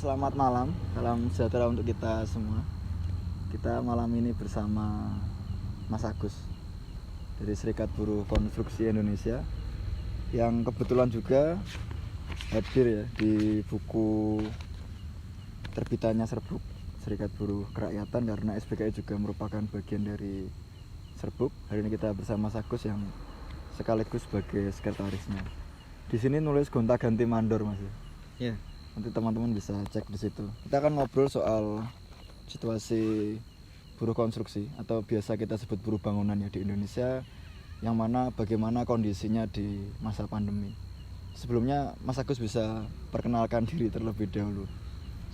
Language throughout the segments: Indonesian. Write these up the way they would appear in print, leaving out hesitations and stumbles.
selamat malam, salam sejahtera untuk kita semua. Kita malam ini bersama Mas Agus dari Serikat Buruh Konstruksi Indonesia yang kebetulan juga hadir ya di buku terbitannya Serbuk, Serikat Buruh Kerakyatan, karena SBKI juga merupakan bagian dari Serbuk. Hari ini kita bersama Mas Agus yang sekaligus sebagai sekretarisnya. Di sini nulis gonta-ganti mandor, Mas. Ya. Nanti teman-teman bisa cek di situ. Kita akan ngobrol soal situasi buruh konstruksi atau biasa kita sebut buruh bangunan ya di Indonesia, yang mana bagaimana kondisinya di masa pandemi. Sebelumnya Mas Agus bisa perkenalkan diri terlebih dahulu.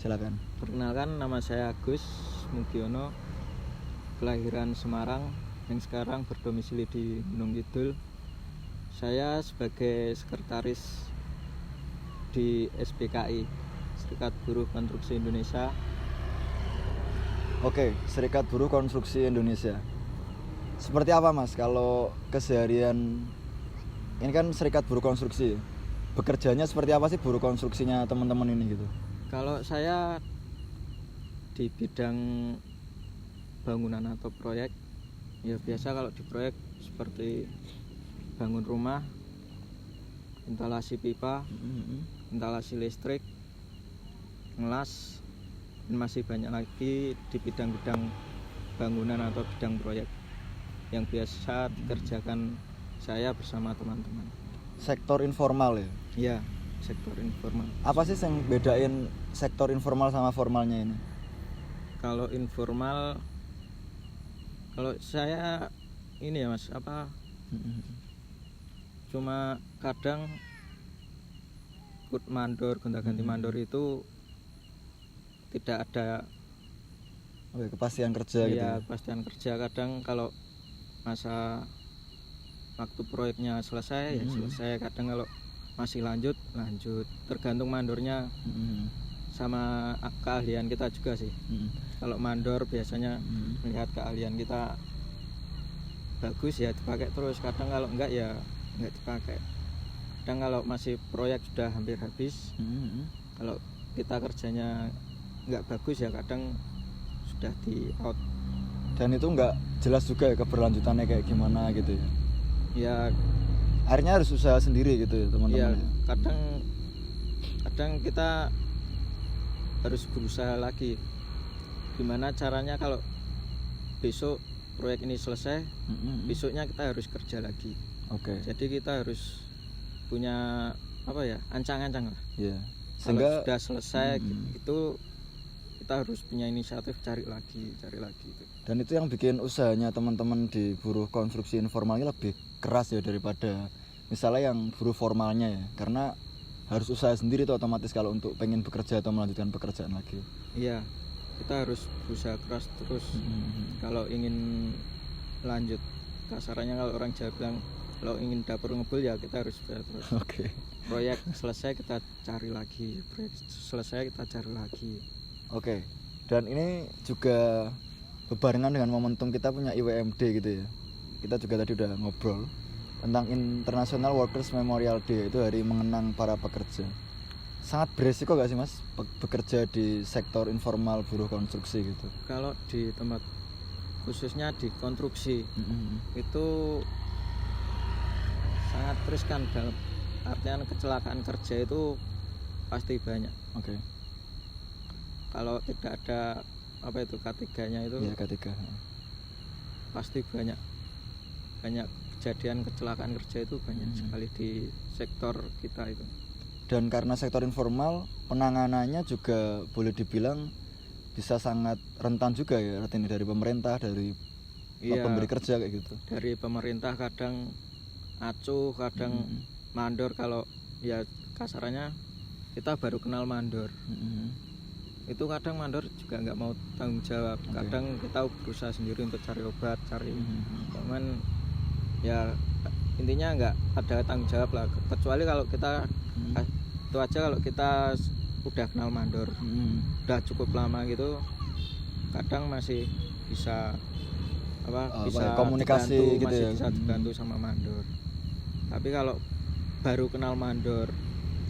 Silakan. Perkenalkan, nama saya Agus Mugiono, kelahiran Semarang yang sekarang berdomisili di Gunung Kidul. Saya sebagai sekretaris di SBKI, Serikat Buruh Konstruksi Indonesia. Oke, Serikat Buruh Konstruksi Indonesia. Seperti apa, Mas, kalau keseharian ini kan Serikat Buruh Konstruksi, bekerjanya seperti apa sih buruh konstruksinya teman-teman ini gitu? Kalau saya di bidang bangunan atau proyek, ya biasa kalau di proyek seperti bangun rumah, instalasi pipa, instalasi listrik, ngelas, dan masih banyak lagi di bidang-bidang bangunan atau bidang proyek yang biasa dikerjakan saya bersama teman-teman. Sektor informal ya? Ya, sektor informal. Apa sih yang bedain sektor informal sama formalnya ini? Kalau informal, kalau saya ini ya Mas, cuma kadang ikut mandor, gonta-ganti mandor itu tidak ada Kepastian kerja gitu. ya, kepastian kerja. Kadang kalau masa waktu proyeknya selesai ya selesai, kadang kalau masih lanjut, tergantung mandornya sama keahlian kita juga sih. Kalau mandor biasanya melihat keahlian kita bagus ya dipakai terus, kadang kalau enggak ya enggak dipakai. Kadang kalau masih proyek sudah hampir habis, kalau kita kerjanya nggak bagus ya kadang sudah di out. Dan itu nggak jelas juga ya keberlanjutannya kayak gimana gitu ya? Ya akhirnya harus usaha sendiri gitu ya teman-teman. ya, kadang kita harus berusaha lagi. Gimana caranya kalau besok proyek ini selesai, besoknya kita harus kerja lagi. Oke. Jadi kita harus punya ancang-ancang lah. Iya. Sehingga sudah selesai itu kita harus punya inisiatif cari lagi gitu. Dan itu yang bikin usahanya teman-teman di buruh konstruksi informalnya lebih keras ya daripada misalnya yang buruh formalnya ya, karena harus usaha sendiri tuh otomatis kalau untuk pengen bekerja atau melanjutkan pekerjaan lagi. Iya, kita harus berusaha keras terus kalau ingin lanjut. Kasarannya kalau orang Jawa bilang, kalau ingin dapur ngebul ya kita harus berusaha terus. Oke. Proyek selesai kita cari lagi, Oke. Dan ini juga berbarengan dengan momentum kita punya IWMD gitu ya. Kita juga tadi udah ngobrol tentang International Workers Memorial Day, itu hari mengenang para pekerja. Sangat beresiko gak sih, Mas, bekerja di sektor informal buruh konstruksi gitu? Kalau di tempat khususnya di konstruksi itu sangat riskan, dalam artian kecelakaan kerja itu pasti banyak. Oke. Kalau tidak ada K3-nya itu Iya, K3. pasti banyak kejadian kecelakaan kerja itu banyak sekali di sektor kita itu. Dan karena sektor informal, penanganannya juga boleh dibilang bisa sangat rentan juga ya, artinya dari pemerintah, dari pemberi kerja kayak gitu. Dari pemerintah kadang acuh, kadang mandor. Kalau ya kasarannya kita baru kenal mandor, itu kadang mandor juga nggak mau tanggung jawab. Kadang kita berusaha sendiri untuk cari obat, cuman ya intinya nggak ada tanggung jawab lah, kecuali kalau kita itu aja, kalau kita udah kenal mandor udah cukup lama gitu, kadang masih bisa bisa komunikasi dibantu, gitu masih ya. bisa dibantu sama mandor. Tapi kalau baru kenal mandor,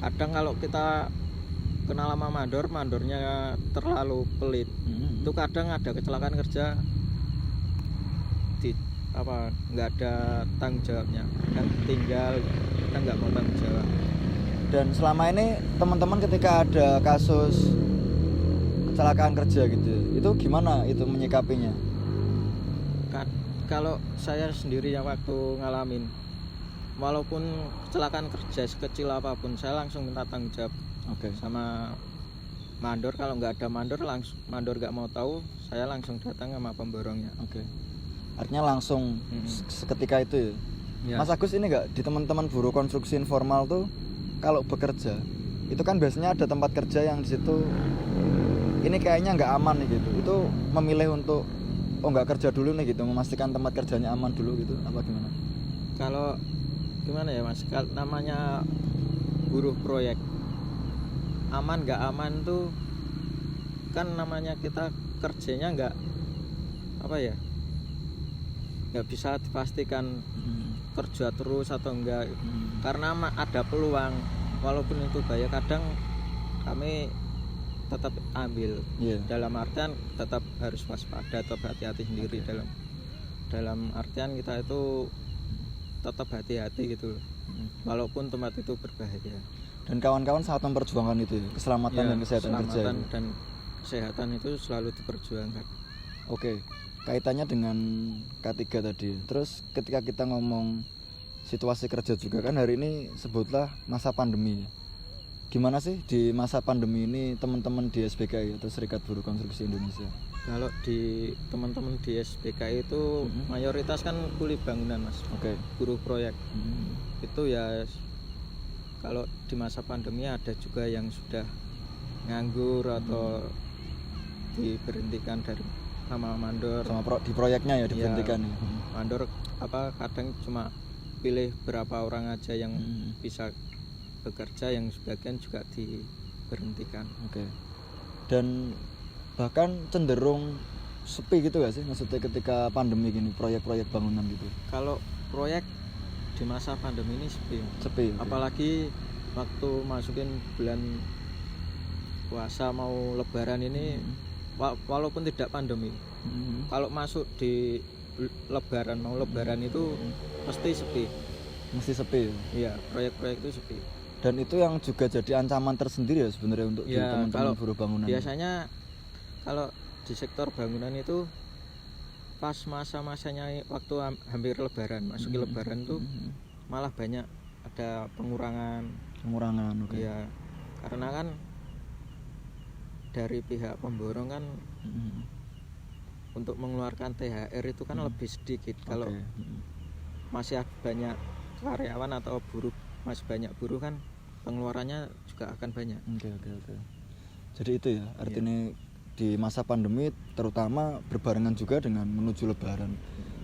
kadang kalau kita kenal sama mandornya terlalu pelit. Itu kadang ada kecelakaan kerja di apa nggak ada tanggung jawabnya, kan tinggal kita nggak mau tanggung jawab. Dan selama ini teman-teman ketika ada kasus kecelakaan kerja gitu, itu gimana itu menyikapinya? Kalau saya sendiri yang waktu ngalamin, walaupun kecelakaan kerja sekecil apapun, saya langsung minta tanggung jawab. Sama mandor. Kalau nggak ada mandor, langsung mandor nggak mau tahu, saya langsung datang sama pemborongnya. Artinya langsung seketika itu ya? Mas Agus, ini nggak di teman-teman buruh konstruksi informal tuh kalau bekerja itu kan biasanya ada tempat kerja yang di situ ini kayaknya nggak aman nih gitu, itu memilih untuk nggak kerja dulu nih gitu, memastikan tempat kerjanya aman dulu gitu, apa gimana? Kalau gimana ya Mas, namanya buruh proyek, aman nggak aman tuh kan namanya kita kerjanya nggak apa ya, nggak bisa dipastikan kerja terus atau enggak, karena ada peluang walaupun itu bahaya, kadang kami tetap ambil. Dalam artian tetap harus waspada, tetap hati-hati sendiri. Dalam artian kita itu tetap hati-hati gitu, walaupun tempat itu berbahaya. Dan kawan-kawan sangat memperjuangkan itu ya, keselamatan dan kesehatan kerja. Keselamatan dan kesehatan itu selalu diperjuangkan. Kaitannya dengan K3 tadi. Terus ketika kita ngomong situasi kerja juga kan hari ini sebutlah masa pandemi. Gimana sih di masa pandemi ini teman-teman di SBKI atau Serikat Buruh Konstruksi Indonesia? Kalau di teman-teman di SBKI itu mayoritas kan kuli bangunan Mas. Buruh proyek. Itu ya kalau di masa pandemi ada juga yang sudah nganggur atau diberhentikan dari sama mandor. Di proyeknya ya diberhentikan ya. Mandor kadang cuma pilih berapa orang aja yang bisa bekerja, yang sebagian juga diberhentikan. Dan bahkan cenderung sepi gitu gak sih maksudnya ketika pandemi gini, proyek-proyek bangunan gitu? Kalau proyek di masa pandemi ini sepi. Apalagi waktu masukin bulan puasa mau lebaran ini, walaupun tidak pandemi, kalau masuk di mau lebaran itu mesti sepi. Iya, proyek-proyek itu sepi. Dan itu yang juga jadi ancaman tersendiri ya sebenarnya untuk teman-teman buruh bangunan. Biasanya kalau di sektor bangunan itu pas masa-masanya waktu hampir lebaran, masuki lebaran tuh malah banyak ada pengurangan. Iya, karena kan dari pihak pemborong kan untuk mengeluarkan THR itu kan lebih sedikit. Kalau masih banyak karyawan atau buruh, masih banyak buruh kan pengeluarannya juga akan banyak. Jadi itu ya artinya di masa pandemi terutama berbarengan juga dengan menuju lebaran.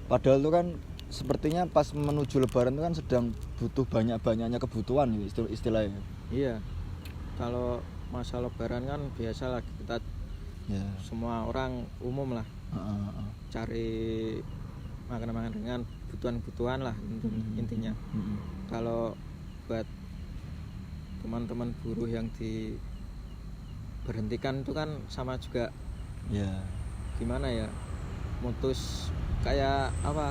Padahal itu kan sepertinya pas menuju lebaran itu kan sedang butuh banyak-banyaknya kebutuhan istilahnya. Iya, kalau masa lebaran kan biasa lah kita semua orang umum lah cari makan-makan dengan kebutuhan lah intinya. Kalau buat teman-teman buruh yang diberhentikan itu kan sama juga gimana ya, mutus kayak apa,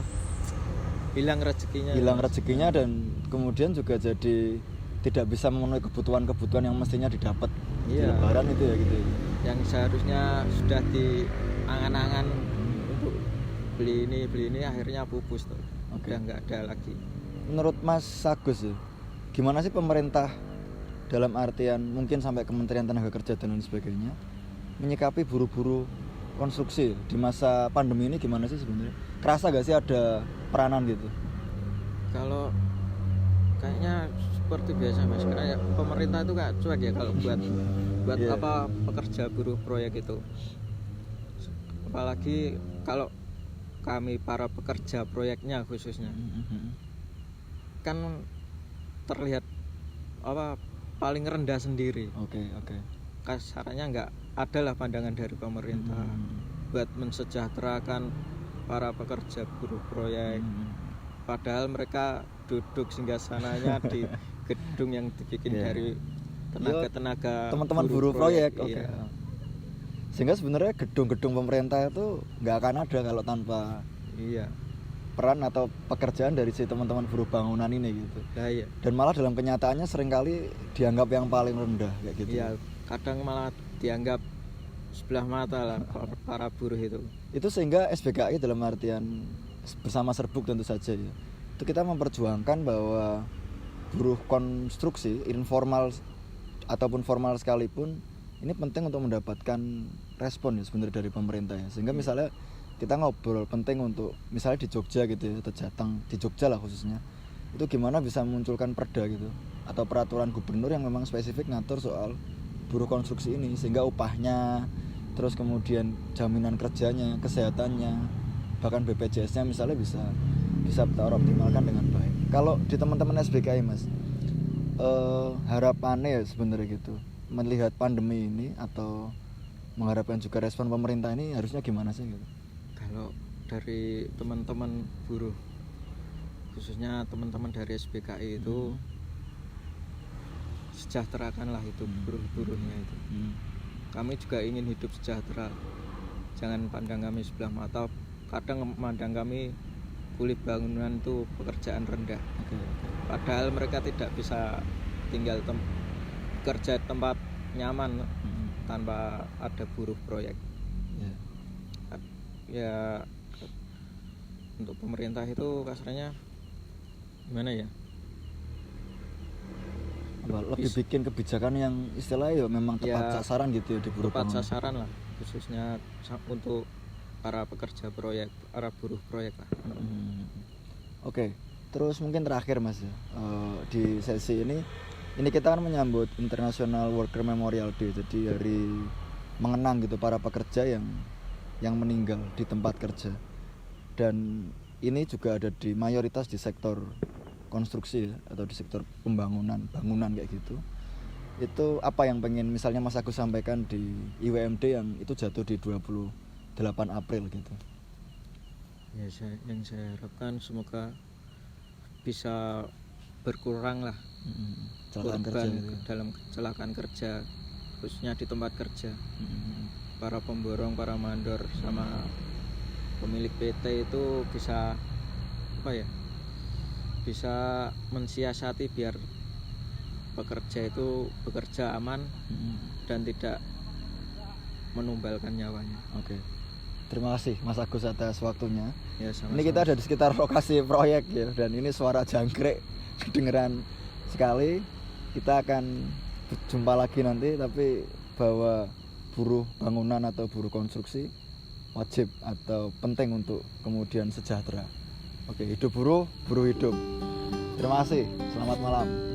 hilang rezekinya dan kemudian juga jadi tidak bisa memenuhi kebutuhan yang mestinya didapat di lebaran itu ya gitu, yang seharusnya sudah diangan-angan untuk beli ini akhirnya pupus tuh. Udah nggak ada lagi. Menurut Mas Agus ya, gimana sih pemerintah dalam artian mungkin sampai Kementerian Tenaga Kerja dan lain sebagainya menyikapi buruh-buruh konstruksi di masa pandemi ini? Gimana sih sebenarnya? Kerasa gak sih ada peranan gitu? Kalau kayaknya seperti biasa Mas, karena ya, pemerintah itu gak cuek ya kalau buat pekerja buruh proyek itu. Apalagi kalau kami para pekerja proyeknya khususnya kan terlihat paling rendah sendiri. Kasarannya nggak ada lah pandangan dari pemerintah buat mensejahterakan para pekerja buruh proyek. Padahal mereka duduk singgasananya di gedung yang dibikin dari tenaga teman-teman buruh proyek. Oke. Iya. Sehingga sebenarnya gedung-gedung pemerintah itu nggak akan ada kalau tanpa Iya. peran atau pekerjaan dari si teman-teman buruh bangunan ini gitu. Nah, iya. Dan malah dalam kenyataannya seringkali dianggap yang paling rendah kayak gitu. Iya, kadang malah dianggap sebelah mata lah para buruh itu. Itu sehingga SBKI dalam artian bersama Serbuk tentu saja ya, itu kita memperjuangkan bahwa buruh konstruksi informal ataupun formal sekalipun ini penting untuk mendapatkan respon ya sebenarnya dari pemerintah ya. Sehingga misalnya kita ngobrol penting untuk misalnya di Jogja gitu ya, atau Jateng, di Jogja lah khususnya, itu gimana bisa memunculkan perda gitu atau peraturan gubernur yang memang spesifik ngatur soal buruh konstruksi ini, sehingga upahnya, terus kemudian jaminan kerjanya, kesehatannya, bahkan BPJS-nya misalnya bisa teroptimalkan dengan baik. Kalau di teman-teman SBKI Mas, harapannya ya sebenarnya gitu, melihat pandemi ini atau mengharapkan juga respon pemerintah ini harusnya gimana sih gitu? Kalau dari teman-teman buruh, khususnya teman-teman dari SBKI itu sejahterakanlah itu buruh-buruhnya itu. Kami juga ingin hidup sejahtera. Jangan pandang kami sebelah mata. Kadang memandang kami kulit bangunan itu pekerjaan rendah. Padahal mereka tidak bisa tinggal kerja tempat nyaman tanpa ada buruh proyek. Ya untuk pemerintah itu kasarnya gimana ya? Lebih bikin kebijakan yang istilahnya ya memang tepat sasaran gitu ya di buruh tepat bangunan. sasaran lah, khususnya untuk para pekerja proyek, para buruh proyek lah. Oke, terus mungkin terakhir Mas ya, di sesi ini kita kan menyambut International Worker Memorial Day, jadi hari mengenang gitu para pekerja yang meninggal di tempat kerja. Dan ini juga ada di mayoritas di sektor konstruksi ya, atau di sektor bangunan kayak gitu. Itu apa yang pengen misalnya Mas Agus sampaikan di IWMD yang itu jatuh di 28 April gitu? Ya, yang saya harapkan semoga bisa berkurang lah korban dalam kecelakaan kerja, khususnya di tempat kerja. Para pemborong, para mandor sama pemilik PT itu bisa bisa mensiasati biar pekerja itu bekerja aman dan tidak menumbalkan nyawanya. Oke. Terima kasih Mas Agus atas waktunya. Ya, sama-sama. Ini kita ada di sekitar lokasi proyek ya, dan ini suara jangkrik kedengeran sekali. Kita akan berjumpa lagi nanti, tapi bahwa buruh bangunan atau buruh konstruksi wajib atau penting untuk kemudian sejahtera. Oke, hidup buruh, buruh hidup. Terima kasih. Selamat malam.